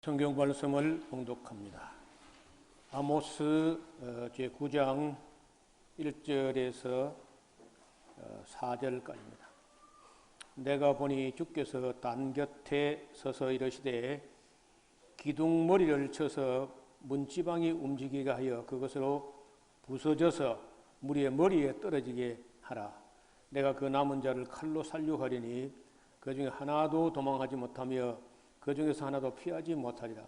성경 말씀을 봉독합니다. 아모스 제9장 1절에서 4절까지입니다. 내가 보니 주께서 단 곁에 서서 이르시되 기둥머리를 쳐서 문지방이 움직이게 하여 그것으로 부서져서 무리의 머리에 떨어지게 하라. 내가 그 남은 자를 칼로 살육하리니 그 중에 하나도 도망하지 못하며 그 중에서 하나도 피하지 못하리라.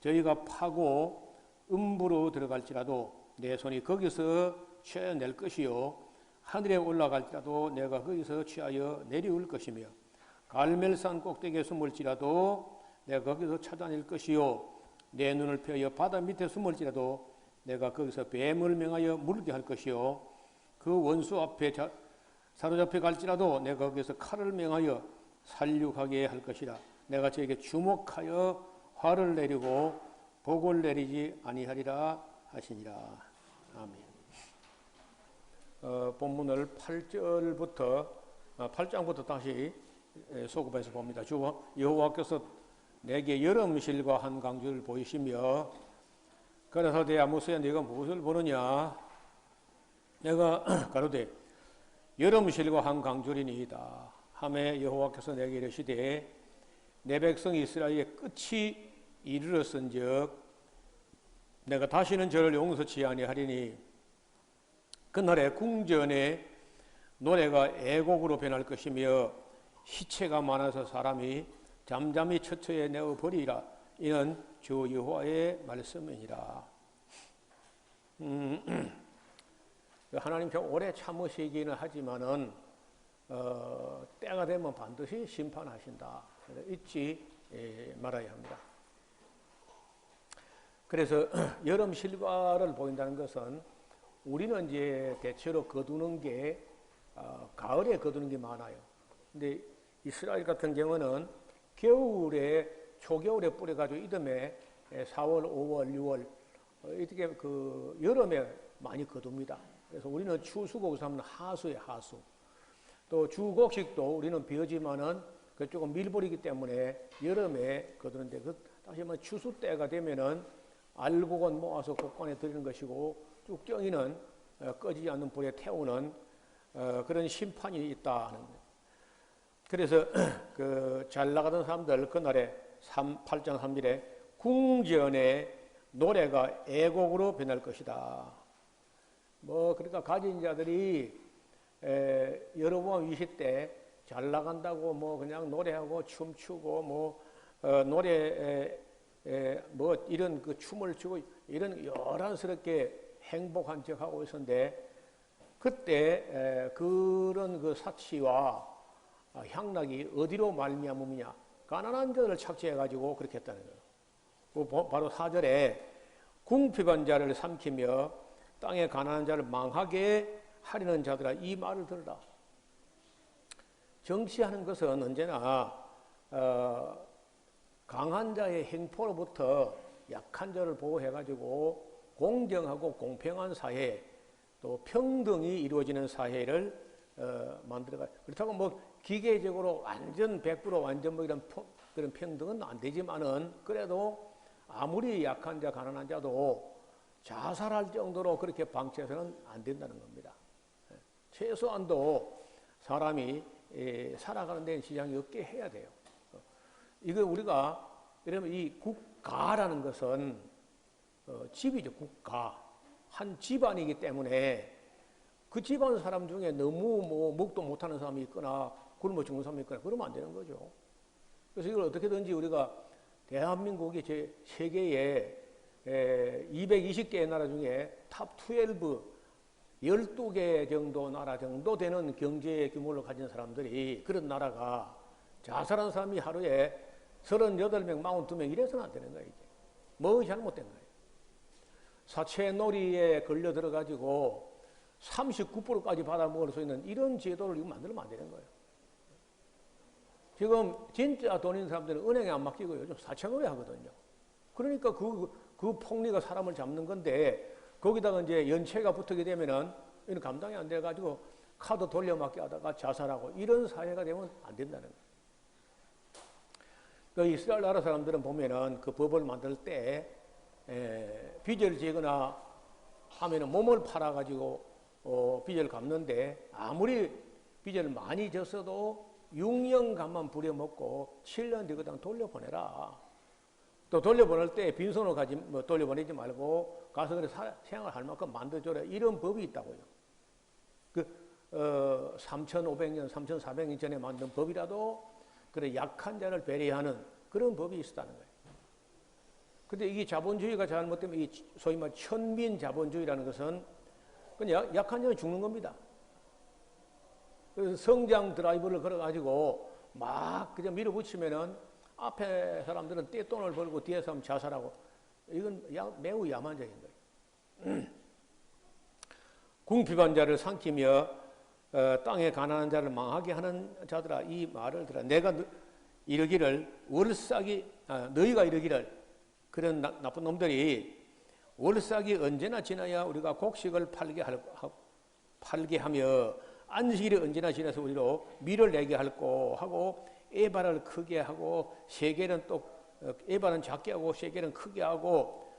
저희가 파고 음부로 들어갈지라도 내 손이 거기서 취하여 것이요 하늘에 올라갈지라도 내가 거기서 취하여 내려올 것이며 갈멜산 꼭대기에 숨을지라도 내가 거기서 찾아낼 것이요 내 눈을 펴여 바다 밑에 숨을지라도 내가 거기서 뱀을 명하여 물게 할 것이요 그 원수 앞에 사로잡혀 갈지라도 내가 거기서 칼을 명하여 살육하게 할 것이라. 내가 저에게 주목하여 화를 내리고 복을 내리지 아니하리라 하시니라. 아멘. 본문을 8장부터 다시 소급해서 봅니다. 주 여호와께서 내게 여름실과 한 강주를 보이시며 그래서 내 아모스야 네가 무엇을 보느냐. 내가 가로되 여름실과 한 강줄이니이다 하매 여호와께서 내게 이르시되 내 백성 이스라엘의 끝이 이르렀은즉 내가 다시는 저를 용서치 아니하리니 그날에 궁전에 노래가 애곡으로 변할 것이며 시체가 많아서 사람이 잠잠히 처처에 내어 버리라. 이는 주 여호와의 말씀이니라. 하나님 좀 오래 참으시기는 하지만은 때가 되면 반드시 심판하신다. 잊지 말아야 합니다. 그래서 여름 실과를 보인다는 것은 우리는 이제 대체로 거두는 게 가을에 거두는 게 많아요. 근데 이스라엘 같은 경우는 겨울에 초겨울에 뿌려가지고 이듬해 4월, 5월, 6월 이렇게 그 여름에 많이 거둡니다. 그래서 우리는 추수곡에서 하면 하수에 하수. 또 주곡식도 우리는 비어지만은 그쪽은 밀보리기 때문에 여름에 거두는데 다시 한번 추수 때가 되면은 알곡은 모아서 곡간에 드리는 것이고 쭉정이는 꺼지지 않는 불에 태우는 그런 심판이 있다는 거예요. 그래서 그 잘 나가던 사람들 그날에 8장 3절에 궁전에 노래가 애곡으로 변할 것이다. 그러니까 가진 자들이 여로보암 20대 잘 나간다고 그냥 노래하고 춤추고 노래 이런 그 춤을 추고 이런 요란스럽게 행복한 척 하고 있었는데 그때 그런 그 사치와 향락이 어디로 말미암으냐 가난한 자를 착취해 가지고 그렇게 했다는 거예요. 바로 4절에 궁핍한 자를 삼키며 땅에 가난한 자를 망하게 하려는 자들아 이 말을 들으라. 정치하는 것은 언제나 강한 자의 행포로부터 약한 자를 보호해가지고 공정하고 공평한 사회 또 평등이 이루어지는 사회를 만들어가요. 그렇다고 기계적으로 완전 100% 완전 이런 그런 평등은 안 되지만은 그래도 아무리 약한 자 가난한 자도 자살할 정도로 그렇게 방치해서는 안 된다는 겁니다. 최소한도 사람이 살아가는 데는 지장이 없게 해야 돼요. 이거 우리가 이러면 이 국가라는 것은 집이죠. 국가. 한 집안이기 때문에 그 집안 사람 중에 너무 먹도 못하는 사람이 있거나 굶어 죽는 사람이 있거나 그러면 안 되는 거죠. 그래서 이걸 어떻게든지 우리가 대한민국이 세계에 220개의 나라 중에 탑 12 12개 정도 나라 정도 되는 경제 규모를 가진 사람들이 그런 나라가 자살한 사람이 하루에 38명, 42명 이래서는 안 되는 거예요. 이게. 뭐 잘못된 거예요. 사채놀이에 걸려 들어가지고 39%까지 받아먹을 수 있는 이런 제도를 만들면 안 되는 거예요. 지금 진짜 돈 있는 사람들은 은행에 안 맡기고 요즘 사채놀이 하거든요. 그러니까 그 폭리가 사람을 잡는 건데 거기다가 이제 연체가 붙게 되면은 이는 감당이 안 돼가지고 카드 돌려막기 하다가 자살하고 이런 사회가 되면 안 된다는 거예요. 또 이스라엘 나라 사람들은 보면은 그 법을 만들 때 빚을 지거나 하면은 몸을 팔아가지고 빚을 갚는데 아무리 빚을 많이 졌어도 6년간만 부려먹고 7년 뒤 그냥 돌려보내라. 또 돌려보낼 때 빈손으로 가지 돌려보내지 말고 가서 그래 생활할 만큼 만들어줘라. 이런 법이 있다고요. 3,500년, 3,400년 전에 만든 법이라도 그래 약한 자를 배려하는 그런 법이 있었다는 거예요. 근데 이게 자본주의가 잘못되면 이 소위 말 천민 자본주의라는 것은 그냥 약한 자는 죽는 겁니다. 그래서 성장 드라이브를 걸어가지고 막 그냥 밀어붙이면은 앞에 사람들은 떼돈을 벌고 뒤에 사람 자살하고 이건 매우 야만적인 거예요. 궁핍한자를 삼키며 땅에 가난한 자를 망하게 하는 자들아 이 말을 들어. 내가 이르기를 너희가 이르기를 그런 나쁜 놈들이 월삭이 언제나 지나야 우리가 곡식을 팔게 하며 안식일이 언제나 지나서 우리로 밀을 내게 할고 하고 에바를 크게 하고 세겔은 또 에바는 작게 하고 세겔은 크게 하고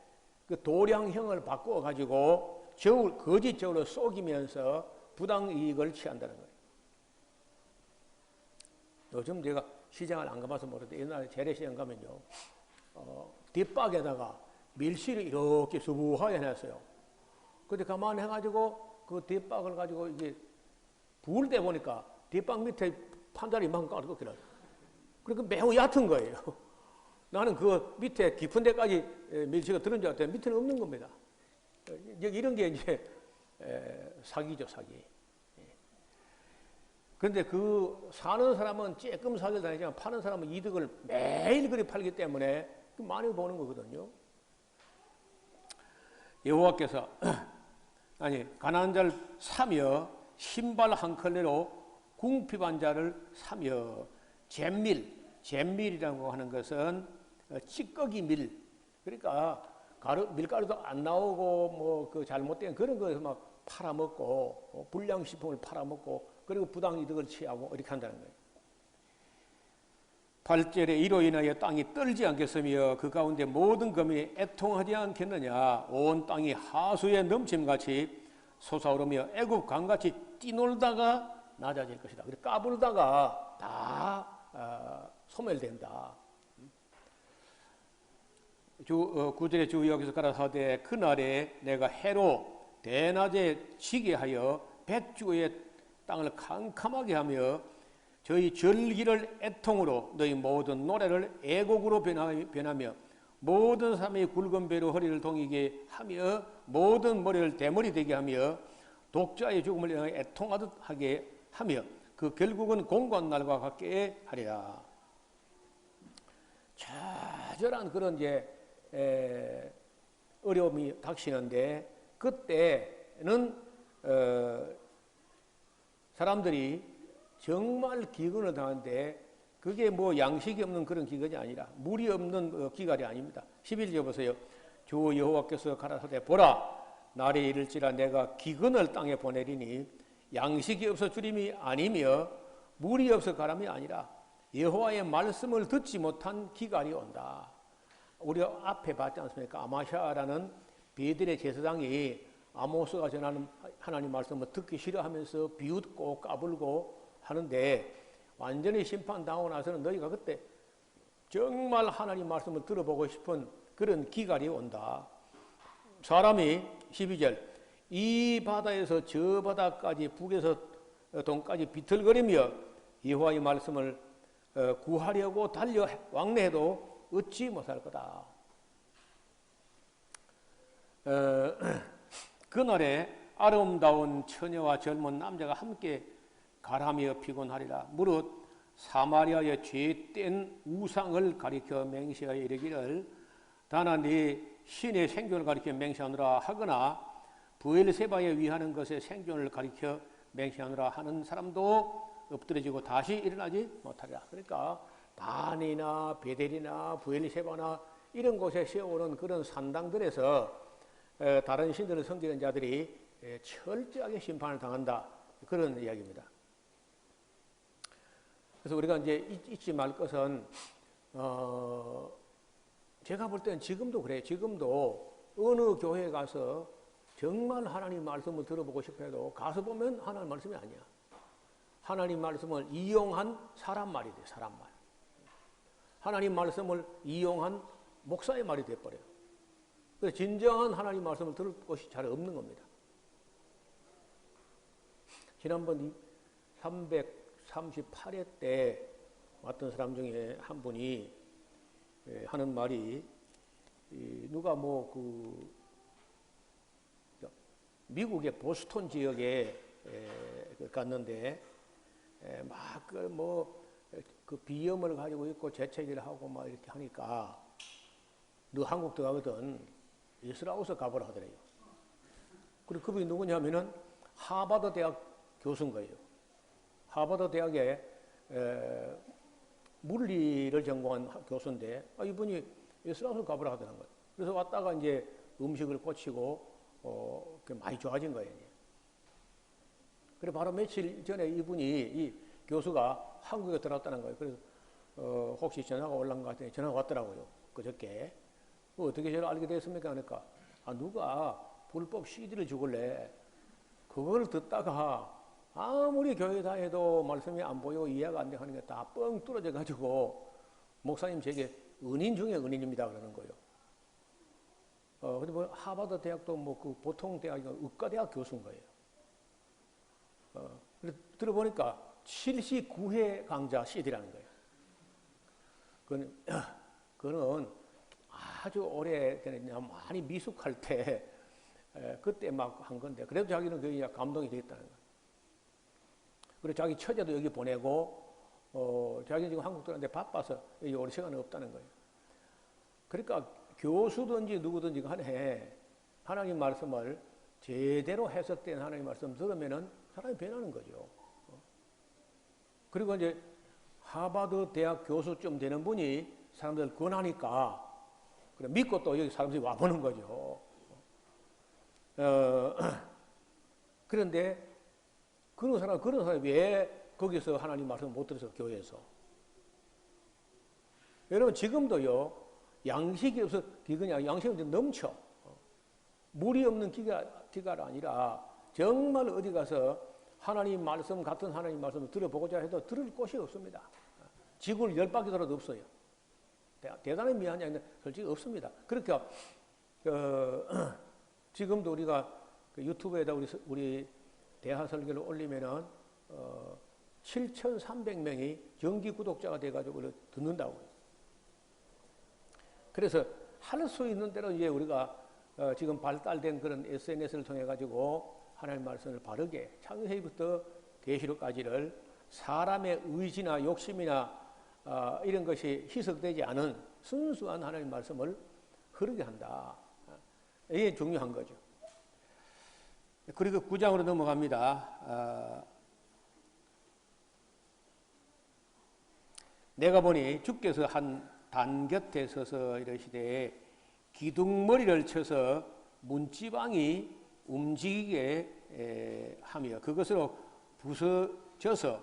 그 도량형을 바꾸어 가지고 거짓 저울로 속이면서 부당 이익을 취한다는 거예요. 요즘 제가 시장을 안 가봐서 모르는데 옛날에 재래시장 가면요 뒷박에다가 밀실을 이렇게 수부하게 해놨어요. 근데 가만히 해가지고 그 뒷박을 가지고 이게 부을 때 보니까 뒷박 밑에 판자리 이만큼 깔아놓더라고요. 그러니까 매우 얕은 거예요. 나는 그 밑에 깊은 데까지 밀실가 들은 줄 알았더니 밑에는 없는 겁니다. 이런 게 이제 사기죠, 사기. 그런데 그 사는 사람은 조금 사기를 다니지만 파는 사람은 이득을 매일 그리 팔기 때문에 많이 보는 거거든요. 여호와께서 가난한 자를 사며 신발 한 컬레로 궁핍한 자를 사며 잿밀이라고 하는 것은 찌꺼기 밀. 그러니까 밀가루도 안 나오고 뭐 그 잘못된 그런 거에서 막 팔아먹고 불량식품을 팔아먹고 그리고 부당 이득을 취하고 이렇게 한다는 거예요. 8절에 이로 인하여 땅이 떨지 않겠으며 그 가운데 모든 검이 애통하지 않겠느냐. 온 땅이 하수에 넘침같이 솟아오르며 애굽 강같이 뛰놀다가 낮아질 것이다. 그래 까불다가 다 소멸된다. 9절에 주 여기서 가라사대 그날에 내가 해로 대낮에 지게 하여 백주의 땅을 캄캄하게 하며 저희 절기를 애통으로 너희 모든 노래를 애곡으로 변하며 모든 사람이 굵은 배로 허리를 동이게 하며 모든 머리를 대머리 되게 하며 독자의 죽음을 향해 애통하듯 하게 하며 그 결국은 공고한 날과 같게 하리라. 좌절한 그런 이제 어려움이 닥치는데 그때는 사람들이 정말 기근을 당하는데 그게 뭐 양식이 없는 그런 기근이 아니라 물이 없는 기갈이 아닙니다. 11절 보세요. 주 여호와께서 가라사대 보라 날이 이를지라 내가 기근을 땅에 보내리니 양식이 없어 주림이 아니며 물이 없어 가람이 아니라 여호와의 말씀을 듣지 못한 기갈이 온다. 우리가 앞에 봤지 않습니까? 아마샤라는 베델의 제사장이 아모스가 전하는 하나님 말씀을 듣기 싫어하면서 비웃고 까불고 하는데 완전히 심판당하고 나서는 너희가 그때 정말 하나님 말씀을 들어보고 싶은 그런 기갈이 온다. 사람이 12절 이 바다에서 저 바다까지 북에서 동까지 비틀거리며 여호와의 말씀을 구하려고 달려 왕래해도 얻지 못할 거다. 그날에 아름다운 처녀와 젊은 남자가 함께 가라며 피곤하리라. 무릇 사마리아의 죄된 우상을 가리켜 맹세하여 이르기를 다나 네 신의 생존을 가리켜 맹세하노라 하거나 브엘세바에 위하는 것의 생존을 가리켜 맹세하노라 하는 사람도 엎드려지고 다시 일어나지 못하리라. 그러니까 단이나 베델이나 브엘세바나 이런 곳에 세우는 그런 산당들에서 다른 신들을 섬기는 자들이 철저하게 심판을 당한다. 그런 이야기입니다. 그래서 우리가 이제 잊지 말 것은 제가 볼 때는 지금도 그래요. 지금도 어느 교회에 가서 정말 하나님 말씀을 들어보고 싶어 해도 가서 보면 하나님 말씀이 아니야. 하나님 말씀을 이용한 사람 말이 돼, 사람 말. 하나님 말씀을 이용한 목사의 말이 돼버려요. 그래서 진정한 하나님 말씀을 들을 곳이 잘 없는 겁니다. 지난번 338회 때 왔던 사람 중에 한 분이 하는 말이, 누가 미국의 보스턴 지역에 갔는데 막 그 비염을 가지고 있고 재채기를 하고 막 이렇게 하니까 너 한국 들어가거든 이스라엘에서 가보라 하더래요. 그리고 그분이 누구냐면은 하버드 대학 교수인 거예요. 하버드 대학에 물리를 전공한 교수인데 이분이 이스라엘에서 가보라 하더라는 거예요. 그래서 왔다가 이제 음식을 고치고 많이 좋아진 거예요. 그래 바로 며칠 전에 이분이 이 교수가 한국에 들어왔다는 거예요. 그래서 혹시 전화가 올라온 것 같더니 전화가 왔더라고요. 그저께. 어떻게 저를 알게 됐습니까? 하니까 누가 불법 CD를 주길래 그걸 듣다가 아무리 교회 다해도 말씀이 안 보여 이해가 안 돼 하는 게 다 뻥 뚫어져 가지고 목사님 제게 은인 중에 은인입니다 그러는 거예요. 근데 뭐 하버드 대학도 그 보통 대학이 의과대학 교수인 거예요. 그래서 들어보니까 79회 강좌 CD라는 거예요. 그거는 아주 오래전에 많이 미숙할 때 그때 막 한 건데 그래도 자기는 그게 감동이 되었다는 거예요. 그리고 자기 처제도 여기 보내고 자기는 지금 한국 들어왔는데 바빠서 여기 올 시간이 없다는 거예요. 그러니까 교수든지 누구든지 간에 하나님 말씀을 제대로 해석된 하나님 말씀 들으면은 사람이 변하는 거죠. 그리고 이제 하버드 대학 교수쯤 되는 분이 사람들 권하니까 그래 믿고 또 여기 사람들이 와보는 거죠. 그런데 그런 사람이 왜 거기서 하나님 말씀 못 들어서 교회에서? 여러분 지금도요 양식이 없어 기근이 양식이 넘쳐. 물이 없는 기가가 아니라 정말 어디 가서 하나님 말씀 같은 하나님 말씀을 들어보고자 해도 들을 곳이 없습니다. 지구를 10바퀴 돌아도 없어요. 대단히 미안해 아닌데 솔직히 없습니다. 그러니까 지금도 우리가 유튜브에다 우리 대화 설교를 올리면은 7,300명이 정기 구독자가 돼가지고 듣는다고요. 그래서 할 수 있는 대로 이제 우리가 지금 발달된 그런 SNS를 통해 가지고 하나님 말씀을 바르게 창세기부터 계시록까지를 사람의 의지나 욕심이나 이런 것이 희석되지 않은 순수한 하나님 말씀을 흐르게 한다. 이게 중요한 거죠. 그리고 9장으로 넘어갑니다. 내가 보니 주께서 한 단 곁에 서서 이러시되 기둥머리를 쳐서 문지방이 움직이게 하며 그것으로 부서져서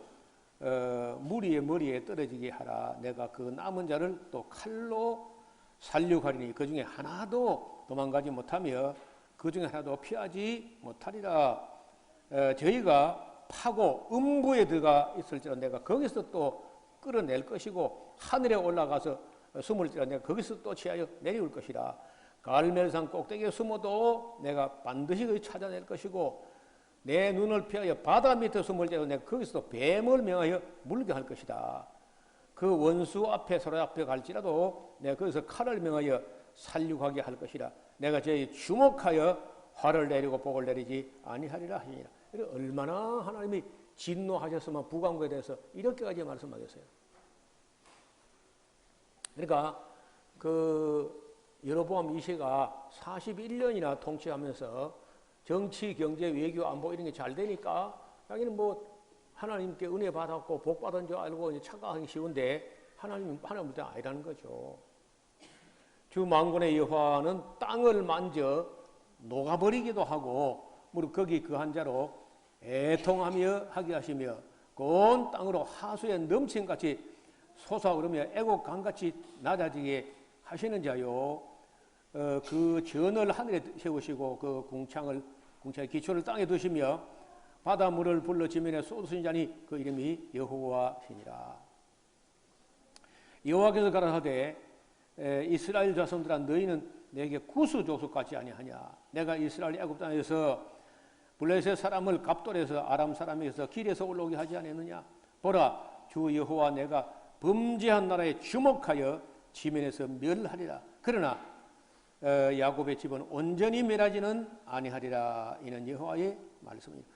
무리의 머리에 떨어지게 하라. 내가 그 남은 자를 또 칼로 살육하리니 그 중에 하나도 도망가지 못하며 그 중에 하나도 피하지 못하리라. 저희가 파고 음부에 들어가 있을지라 내가 거기서 또 끌어낼 것이고 하늘에 올라가서 숨을지라 내가 거기서 또 취하여 내려올 것이라. 갈멜산 꼭대기에 숨어도 내가 반드시 찾아낼 것이고 내 눈을 피하여 바다 밑에 숨을지라도 내가 거기서 뱀을 명하여 물게 할 것이다. 그 원수 앞에 사로잡혀 갈지라도 내가 거기서 칼을 명하여 살육하게 할 것이라. 내가 저희 주목하여 화를 내리고 복을 내리지 아니하리라 하니라. 얼마나 하나님이 진노하셨으면 북왕국에 대해서 이렇게까지 말씀하셨어요. 그러니까 여로보암 2세가 41년이나 통치하면서 정치, 경제, 외교, 안보 이런 게 잘 되니까 자기는 뭐 하나님께 은혜 받았고 복 받은 줄 알고 이제 착각하기 쉬운데 하나님은 아니라는 거죠. 주 만군의 여호와는 땅을 만져 녹아버리기도 하고 무릇 거기 그한 자로 애통하며 하게 하시며 온 땅으로 하수에 넘친같이 솟아오르며 애곡 강같이 낮아지게 하시는 자요. 그 전을 하늘에 세우시고 그 궁창의 기초를 땅에 두시며 바닷물을 불러 지면에 쏟으신 자니 그 이름이 여호와시니라. 여호와께서 가라사대 이스라엘 자손들아 너희는 내게 구수 족속 같지 아니하냐. 내가 이스라엘 애굽 땅에서 블레셋 사람을 갑돌에서 아람 사람에서 길에서 올라오게 하지 않았느냐. 보라 주 여호와 내가 범죄한 나라에 주목하여 지면에서 멸하리라. 그러나 야곱의 집은 온전히 멸하지는 아니하리라. 이는 여호와의 말씀입니다.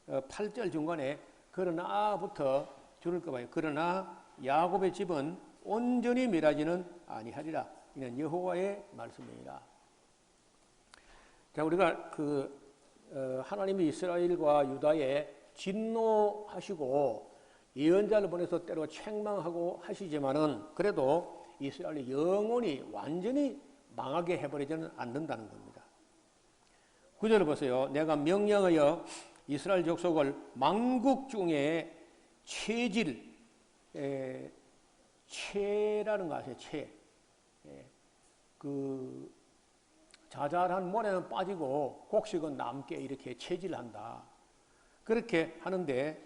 8절 중간에 그러나부터 줄을 꺼봐요. 그러나 야곱의 집은 온전히 멸하지는 아니하리라. 이는 여호와의 말씀입니다. 자, 우리가 하나님이 이스라엘과 유다에 진노하시고 예언자를 보내서 때로 책망하고 하시지만은 그래도 이스라엘이 영원히 완전히 망하게 해버리지는 않는다는 겁니다. 9절을 보세요. 내가 명령하여 이스라엘 족속을 만국 중에 채라는 거 아세요? 그 자잘한 모래는 빠지고 곡식은 남게 이렇게 채질한다. 그렇게 하는데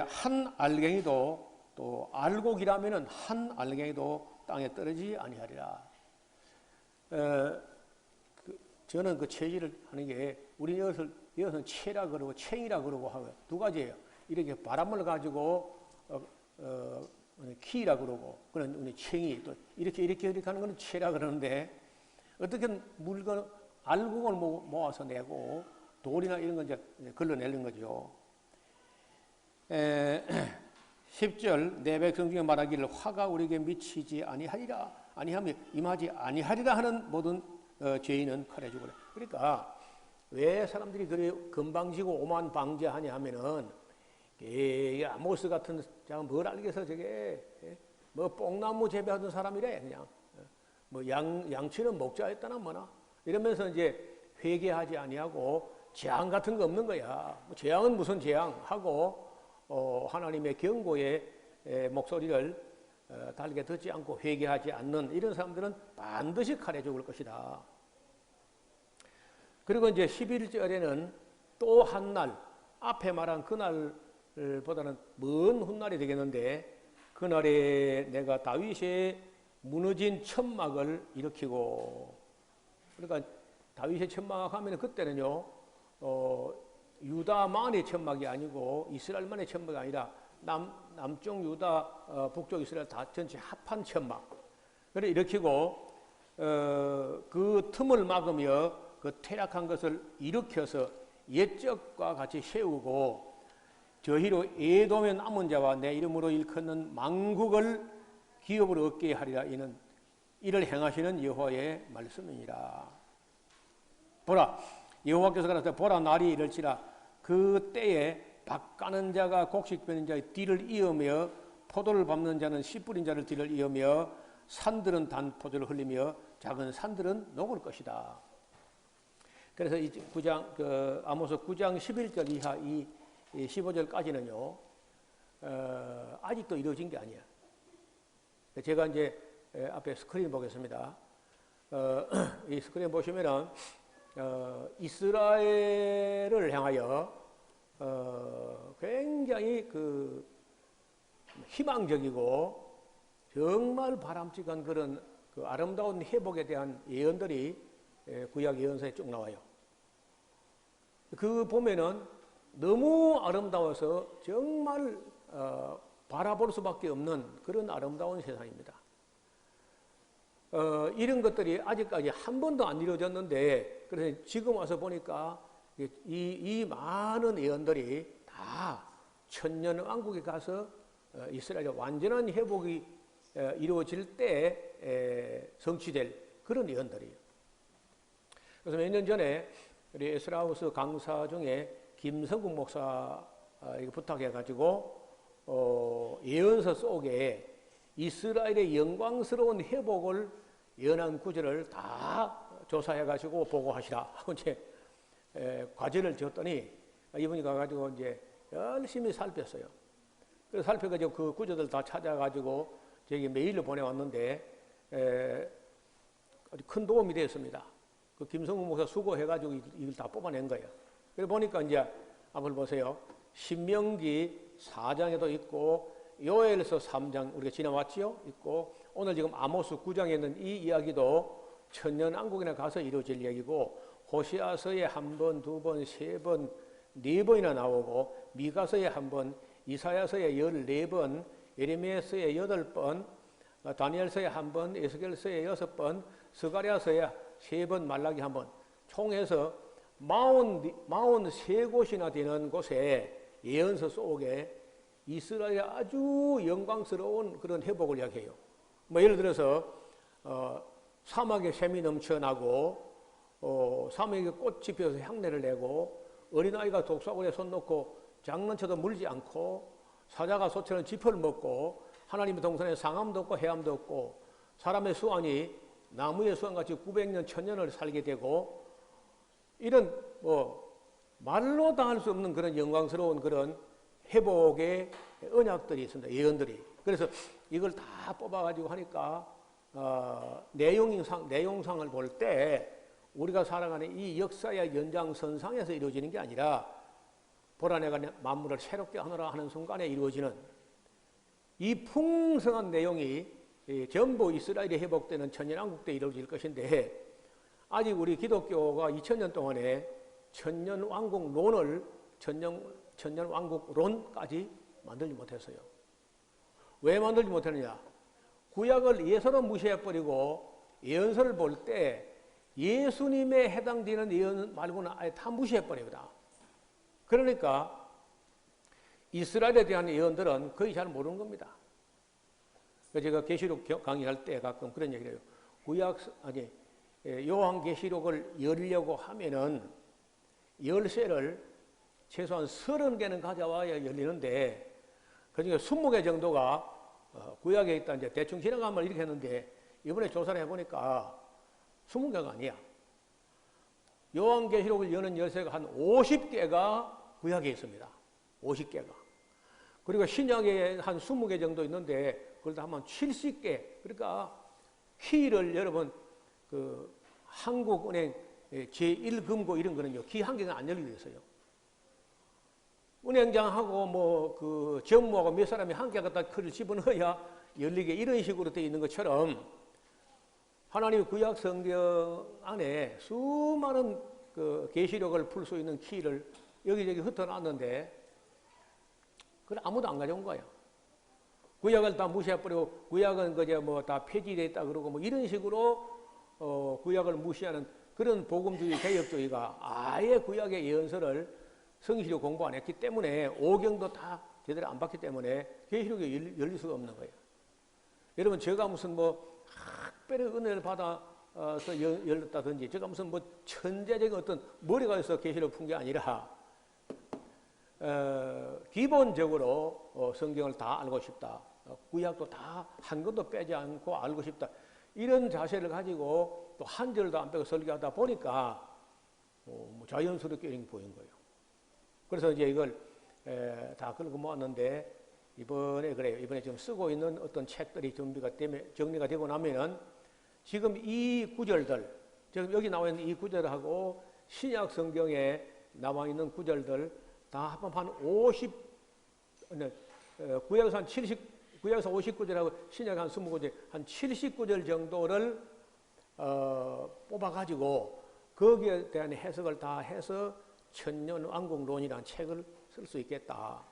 한 알갱이도 또 알곡이라면은 한 알갱이도 땅에 떨어지지 아니하리라. 저는 그 채질을 하는 게 우리 이것은 채라 그러고 챙이라 그러고 하고 두 가지예요. 이렇게 바람을 가지고 키라 그러고 그런 우리 챙이 또 이렇게 하는 거는 채라 그러는데 어떻게 물건 알곡을 모아서 내고 돌이나 이런 건 이제 걸러내는 거죠. 10절 내 백성 중에 말하기를 화가 우리에게 미치지 아니하며 임하지 아니하리라 하는 모든 죄인은 칼에 죽으라. 그러니까 왜 사람들이 그래 건방지고 오만 방제하냐 하면은 아모스 같은 뭘 알겠어 저게 뭐 뽕나무 재배하던 사람이래 그냥 뭐 양치는 목자였다나 뭐나 이러면서 이제 회개하지 아니하고 재앙 같은 거 없는 거야. 재앙은 무슨 재앙하고 하나님의 경고의 목소리를 달게 듣지 않고 회개하지 않는 이런 사람들은 반드시 칼에 죽을 것이다. 그리고 이제 11절에는 또 한 날 앞에 말한 그날보다는 먼 훗날이 되겠는데 그날에 내가 다윗의 무너진 천막을 일으키고 그러니까 다윗의 천막하면 그때는요 유다만의 천막이 아니고 이스라엘만의 천막이 아니라 남쪽 유다 북쪽 이스라엘 다 전체 합한 천막 그래 일으키고 그 틈을 막으며 그 퇴락한 것을 일으켜서 옛적과 같이 세우고 저희로 에돔의 남은 자와 내 이름으로 일컫는 만국을 기업으로 얻게 하리라. 이를 행하시는 여호와의 말씀이니라. 보라 여호와께서 가라사대 보라 날이 이를지라 그 때에 밭 가는 자가 곡식 베는 자의 뒤를 이으며 포도를 밟는 자는 씨 뿌린 자를 뒤를 이으며 산들은 단 포도를 흘리며 작은 산들은 녹을 것이다. 그래서 이 9장 아모스 9장 11절 이하 이 15절까지는요 아직도 이루어진 게 아니야. 제가 이제 앞에 스크린 보겠습니다. 이 스크린 보시면은 이스라엘을 향하여 굉장히 그 희망적이고 정말 바람직한 그런 그 아름다운 회복에 대한 예언들이 구약 예언서에 쭉 나와요. 그 보면은 너무 아름다워서 정말 바라볼 수밖에 없는 그런 아름다운 세상입니다. 이런 것들이 아직까지 한 번도 안 이루어졌는데 그래서 지금 와서 보니까 이 많은 예언들이 다 천년왕국에 가서 이스라엘의 완전한 회복이 이루어질 때 성취될 그런 예언들이에요. 그래서 몇 년 전에 우리 에스라하우스 강사 중에 김성국 목사에게 부탁해가지고 예언서 속에 이스라엘의 영광스러운 회복을 예언한 구절을 다 조사해가지고 보고하시라 하고 이제 과제를 줬더니 이분이 가가지고 이제 열심히 살폈어요. 그래서 살펴가지고 그 구절들 다 찾아가지고 저기 메일로 보내왔는데 아주 큰 도움이 되었습니다. 그 김성우 목사 수고해가지고 이걸 다 뽑아낸 거예요. 그래 보니까 이제 한번 보세요. 신명기 4장에도 있고 요엘서 3장 우리가 지나왔지요? 있고 오늘 지금 아모스 9장에 있는 이 이야기도 천년왕국이나 가서 이루어질 이야기고 호시아서에 한 번, 두 번, 세 번, 네 번이나 나오고 미가서에 한 번, 이사야서에 14번, 예레미야서에 8번, 다니엘서에 한 번, 에스겔서에 6번, 스가랴서에 3번, 말라기 한 번, 총해서 43곳이나 되는 곳에 예언서 속에 이스라엘의 아주 영광스러운 그런 회복을 이야기해요. 뭐 예를 들어서 사막에 샘이 넘쳐나고 사막에 꽃이 피어서 향내를 내고 어린아이가 독사골에 손 놓고 장난쳐도 물지 않고 사자가 소처럼 짚을 먹고 하나님의 동산에 상암도 없고 해암도 없고 사람의 수완이 나무의 수완같이 900년 1000년을 살게 되고 이런 뭐 말로 다 할 수 없는 그런 영광스러운 그런 회복의 언약들이 있습니다. 예언들이. 그래서 이걸 다 뽑아가지고 하니까 내용상을 볼 때 우리가 살아가는 이 역사의 연장선상에서 이루어지는 게 아니라 보라 내가 만물을 새롭게 하노라 하는 순간에 이루어지는 이 풍성한 내용이 전부 이스라엘이 회복되는 천년왕국 때 이루어질 것인데 아직 우리 기독교가 2000년 동안에 천년왕국론을 천년왕국론까지 만들지 못했어요. 왜 만들지 못했느냐? 구약을 예서로 무시해버리고 예언서를 볼 때 예수님에 해당되는 예언 말고는 아예 다 무시해버립니다. 그러니까 이스라엘에 대한 예언들은 거의 잘 모르는 겁니다. 제가 계시록 강의할 때 가끔 그런 얘기를 해요. 요한계시록을 열려고 하면은 열쇠를 최소한 30개는 가져와야 열리는데 그중에 20개 정도가 구약에 있다 이제 대충 지나가면 이렇게 했는데 이번에 조사를 해보니까 20개가 아니야. 요한계시록을 여는 열쇠가 한 50개가 구약에 있습니다. 50개가. 그리고 신약에 한 20개 정도 있는데 그걸 다 하면 70개. 그러니까 키를 여러분 그 한국은행 제1금고 이런 거는요. 키 한 개가 안 열리게 있어요. 은행장하고 뭐 그 전무하고 몇 사람이 한 개 갖다 키를 집어넣어야 열리게 이런 식으로 되어 있는 것처럼 하나님의 구약 성경 안에 수많은 그 계시록을 풀 수 있는 키를 여기저기 흩어놨는데 그걸 아무도 안 가져온 거예요. 구약을 다 무시해버리고 구약은 그저 뭐 다 폐지됐다 그러고 뭐 이런 식으로 구약을 무시하는 그런 복음주의 개혁주의가 아예 구약의 예언서를 성시로 공부 안 했기 때문에 오경도 다 제대로 안 받기 때문에 계시록이 열릴 수가 없는 거예요. 여러분 제가 무슨 뭐 특별히 은혜를 받아서 열렸다든지 제가 무슨 뭐 천재적인 어떤 머리가 있어 계시록 푼 게 아니라 기본적으로 성경을 다 알고 싶다. 구약도 다 한 것도 빼지 않고 알고 싶다. 이런 자세를 가지고 또 한 절도 안 빼고 설교하다 보니까 뭐 자연스럽게 이런 게 보인 거예요. 그래서 이제 이걸 다 긁어 모았는데 이번에 그래요. 이번에 지금 쓰고 있는 어떤 책들이 정리가 되고 나면은 지금 이 구절들, 지금 여기 나와 있는 이 구절하고 신약 성경에 나와 있는 구절들 다 합하면 한 50, 구약에서 한 70, 구약에서 59절하고 신약 한 20구절, 한 79절 정도를 뽑아가지고 거기에 대한 해석을 다 해서 천년왕국론이라는 책을 쓸 수 있겠다.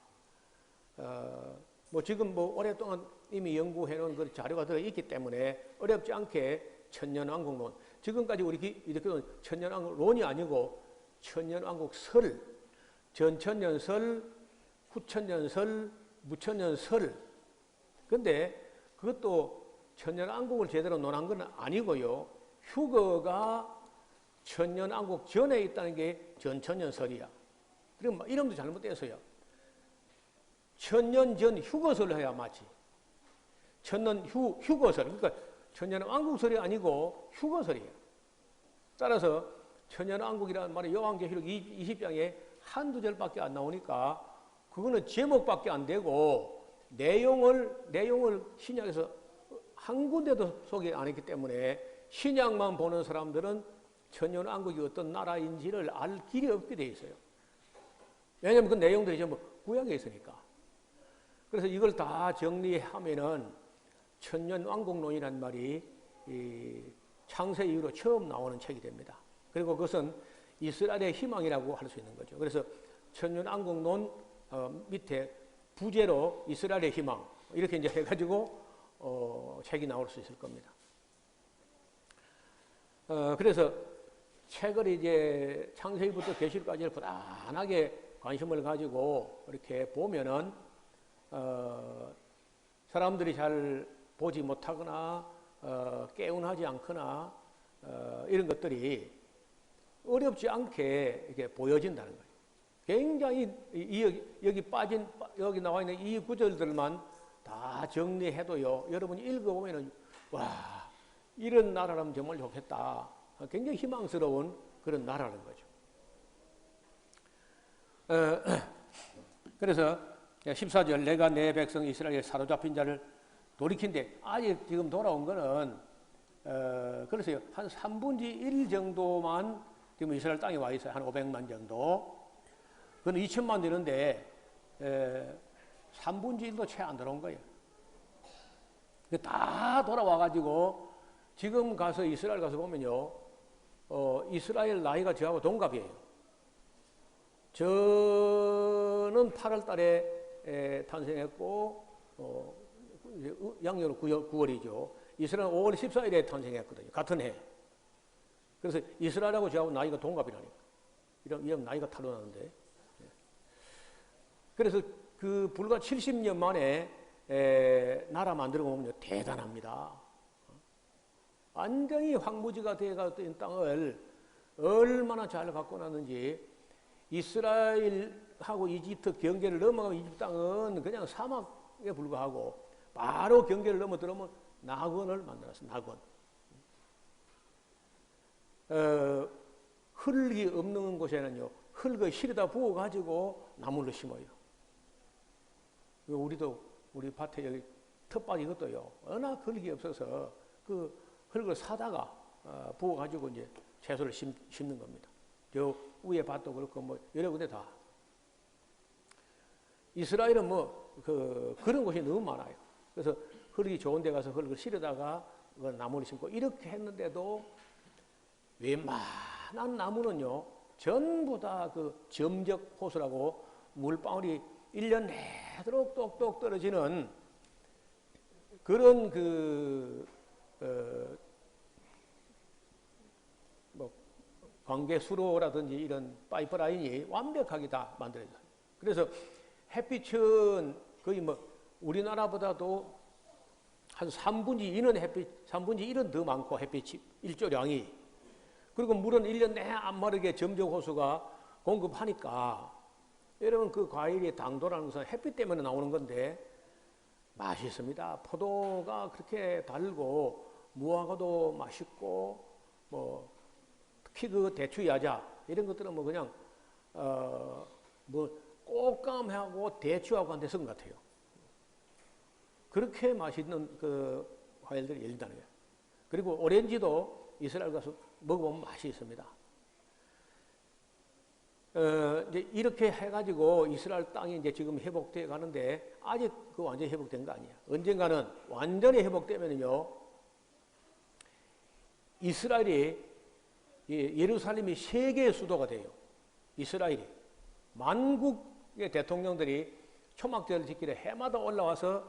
뭐 지금 뭐 오랫동안 이미 연구해 놓은 그 자료가 들어있기 때문에 어렵지 않게 천년왕국론. 지금까지 우리 기독교는 천년왕국론이 아니고 천년왕국설, 전천년설, 후천년설, 무천년설. 근데 그것도 천년왕국을 제대로 논한 건 아니고요. 휴거가 천년왕국 전에 있다는 게 전천년설이야. 그럼 이름도 잘못됐어요. 천년 전 휴거설을 해야 맞지. 천년 휴거설. 그러니까 천년왕국설이 아니고 휴거설이에요. 따라서 천년왕국이라는 말이 요한계시록 20장에 한두 절밖에 안 나오니까 그거는 제목밖에 안 되고 내용을 신약에서 한 군데도 소개 안 했기 때문에 신약만 보는 사람들은 천년왕국이 어떤 나라인지를 알 길이 없게 돼 있어요. 왜냐하면 그 내용들이 전부 구약에 있으니까. 그래서 이걸 다 정리하면은 천년왕국론이라는 말이 이 창세 이후로 처음 나오는 책이 됩니다. 그리고 그것은 이스라엘의 희망이라고 할 수 있는 거죠. 그래서 천년왕국론 밑에 부제로 이스라엘의 희망 이렇게 이제 해가지고 책이 나올 수 있을 겁니다. 그래서 책을 이제 창세기부터 계시록까지를 부단하게 관심을 가지고 이렇게 보면은 사람들이 잘 보지 못하거나 깨운하지 않거나 이런 것들이 어렵지 않게 이렇게 보여진다는 거예요. 굉장히 여기 나와 있는 이 구절들만 다 정리해도요. 여러분이 읽어보면은 와 이런 나라라면 정말 좋겠다. 굉장히 희망스러운 그런 나라는 거죠. 그래서 14절 내가 내 백성 이스라엘에 사로잡힌 자를 돌이킨데 아직 지금 돌아온 거는 그래서 한 3분의 1 정도만 지금 이스라엘 땅에 와 있어요. 한 500만 정도. 그건 2천만 되는데 3분의 1도 채 안 들어온 거예요. 다 돌아와가지고 지금 가서 이스라엘 가서 보면요. 이스라엘 나이가 저하고 동갑이에요. 저는 8월 달에 탄생했고 양력으로 9월이죠. 이스라엘은 5월 14일에 탄생했거든요. 같은 해. 그래서 이스라엘하고 저하고 나이가 동갑이라니까. 이런 나이가 타로나는데. 그래서 그 불과 70년 만에 나라 만들어 보면 대단합니다. 완전히 황무지가 되어가던 땅을 얼마나 잘 갖고 놨는지 이스라엘하고 이집트 경계를 넘어가면 이집트 땅은 그냥 사막에 불과하고 바로 경계를 넘어 들어오면 낙원을 만들었어요. 낙원. 흙이 없는 곳에는요. 흙을 실에다 부어가지고 나무를 심어요. 우리 밭에 여기 텃밭 이것도요. 워낙 흙이 없어서 그 흙을 사다가 부어가지고 이제 채소를 심는 겁니다. 저 위에 밭도 그렇고 뭐 여러 군데 다. 이스라엘은 그런 곳이 너무 많아요. 그래서 흙이 좋은 데 가서 흙을 실어다가 나무를 심고 이렇게 했는데도 웬만한 나무는요. 전부 다 그 점적 호수라고 물방울이 1년 내도록 똑똑 떨어지는 그런 관계수로라든지 이런 파이프라인이 완벽하게 다 만들어져요. 그래서 햇빛은 거의 우리나라보다도 한 3분의 1은 더 많고 햇빛이 일조량이. 그리고 물은 1년 내내 안 마르게 점적 호수가 공급하니까 여러분 그 과일의 당도라는 것은 햇빛 때문에 나오는 건데 맛있습니다. 포도가 그렇게 달고 무화과도 맛있고 특히 그 대추 야자 이런 것들은 그냥 꽃감하고 대추하고 한 대 섞은 것 같아요. 그렇게 맛있는 그 과일들이 열린다는 거예요. 그리고 오렌지도 이스라엘 가서 먹어보면 맛이 있습니다. 이제 이렇게 해가지고 이스라엘 땅이 이제 지금 회복돼 가는데 아직 그 완전히 회복된 거 아니에요. 언젠가는 완전히 회복되면요. 이스라엘이 예루살렘이 세계의 수도가 돼요. 이스라엘이. 만국의 대통령들이 초막절을 지키려 해마다 올라와서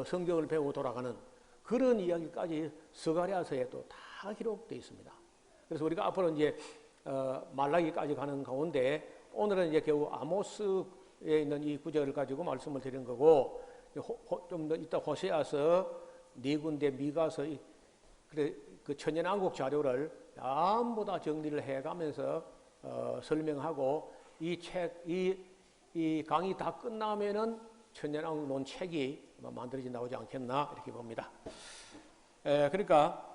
성경을 배우고 돌아가는 그런 이야기까지 스가랴서에 또 다 기록되어 있습니다. 그래서 우리가 앞으로 이제 말라기까지 가는 가운데 오늘은 이제 겨우 아모스에 있는 이 구절을 가지고 말씀을 드리는 거고 좀 더 이따 호세아서 네 군데 미가서 그 천년왕국 자료를 전부 다 정리를 해가면서 설명하고 이 강의 다 끝나면은 천년왕국론 책이 만들어져 나오지 않겠나 이렇게 봅니다. 그러니까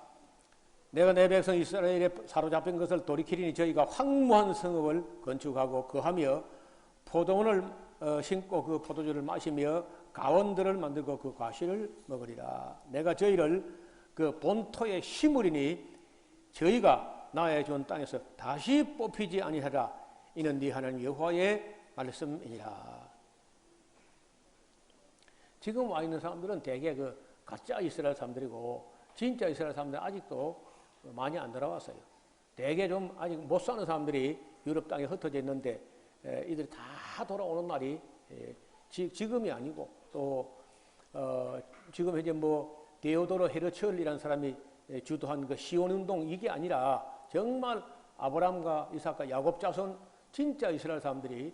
내가 내 백성 이스라엘에 사로잡힌 것을 돌이키리니 저희가 황무한 성읍을 건축하고 거하며 포도원을 신고 그 포도주를 마시며 가원들을 만들고 그 과실을 먹으리라. 내가 저희를 그 본토에 심으리니 저희가 나의 준 땅에서 다시 뽑히지 아니하라. 이는 네 하나님 여호와의 말씀이니라. 지금 와 있는 사람들은 대개 그 가짜 이스라엘 사람들이고 진짜 이스라엘 사람들은 아직도 많이 안 돌아왔어요. 대개 좀 아직 못 사는 사람들이 유럽 땅에 흩어져 있는데 이들이 다 돌아오는 날이 지금이 아니고 또 지금 현재 뭐 데오도로 헤르철이라는 사람이 주도한 그 시온운동 이게 아니라 정말 아브라함과 이삭과 야곱 자손 진짜 이스라엘 사람들이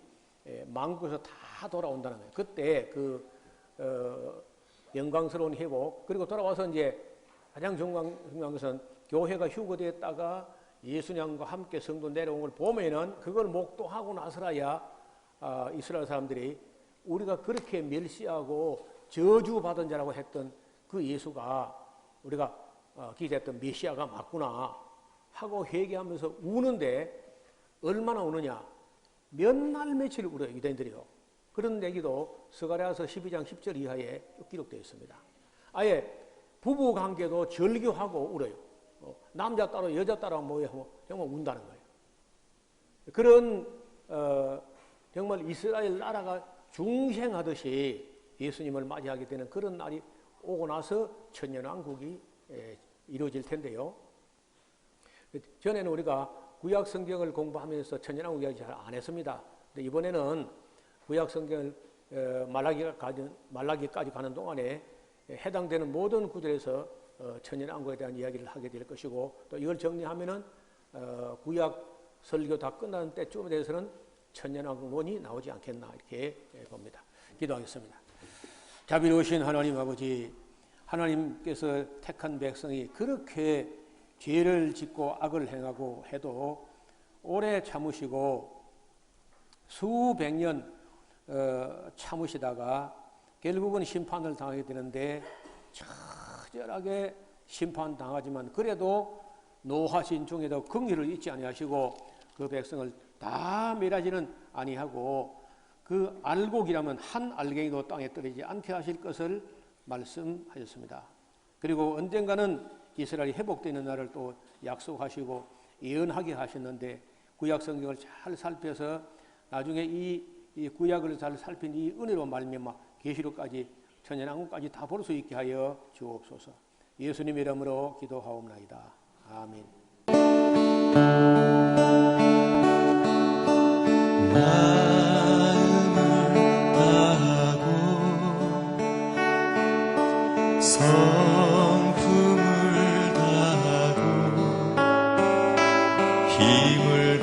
만국에서 다 돌아온다는 거예요. 그때 그 영광스러운 회복 그리고 돌아와서 이제 가장 중요한 것은 교회가 휴거되었다가 예수님과 함께 성도 내려온 걸 보면은 그걸 목도하고 나서라야 이스라엘 사람들이 우리가 그렇게 멸시하고 저주받은 자라고 했던 그 예수가 우리가 기대했던 메시아가 맞구나 하고 회개하면서 우는데 얼마나 우느냐. 몇 날 며칠 울어요, 유대인들이요. 그런 얘기도 스가랴서 12장 10절 이하에 기록되어 있습니다. 아예 부부관계도 절규하고 울어요. 남자 따로 여자 따로 모여 정말 운다는 거예요. 그런 정말 이스라엘 나라가 중생하듯이 예수님을 맞이하게 되는 그런 날이 오고 나서 천년왕국이 이루어질 텐데요. 전에는 우리가 구약 성경을 공부하면서 천년왕국 이야기 잘 안 했습니다. 근데 이번에는 구약 성경을 말라기까지 가는 동안에 해당되는 모든 구절에서 천년왕국에 대한 이야기를 하게 될 것이고 또 이걸 정리하면은 구약 설교 다 끝나는 때쯤에 대해서는 천년왕국론이 나오지 않겠나 이렇게 봅니다. 기도하겠습니다. 자비로우신 하나님 아버지, 하나님께서 택한 백성이 그렇게 죄를 짓고 악을 행하고 해도 오래 참으시고 수백 년 참으시다가 결국은 심판을 당하게 되는데 처절하게 심판당하지만 그래도 노하신 중에도 긍휼을 잊지 아니하시고 그 백성을 다 멸하지는 아니하고 그 알곡이라면 한 알갱이도 땅에 떨어지지 않게 하실 것을 말씀하셨습니다. 그리고 언젠가는 이스라엘이 회복되는 날을 또 약속하시고 예언하게 하셨는데 구약 성경을 잘 살펴서 나중에 이 구약을 잘 살핀 이 은혜로 말미암아 계시록까지 천년왕국까지 다 볼 수 있게 하여 주옵소서. 예수님 이름으로 기도하옵나이다. 아멘. 성품을 다하고 힘을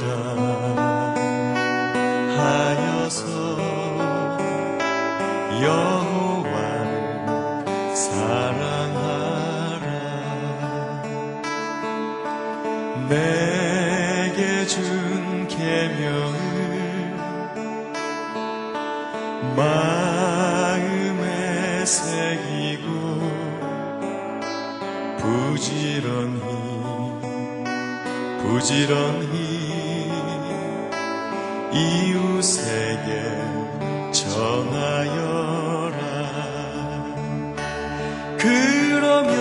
다하여서 여호와를 사랑하라. 내게 준 계명을 마음에 새기고 부지런히 이웃에게 전하여라. 그러면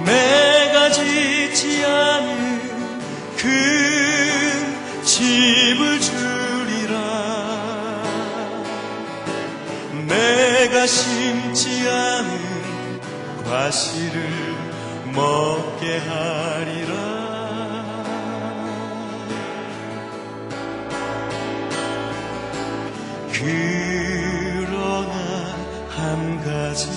내가 짓지 않은 그 집을 주리라. 내가 심지 않은 과실을 먹게 하리라. 그러나 한 가지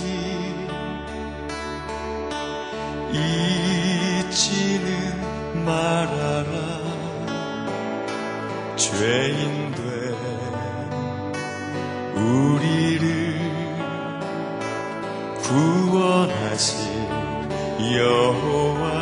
잊지는 말아라. 죄인 된 우리를 구원하신 여호와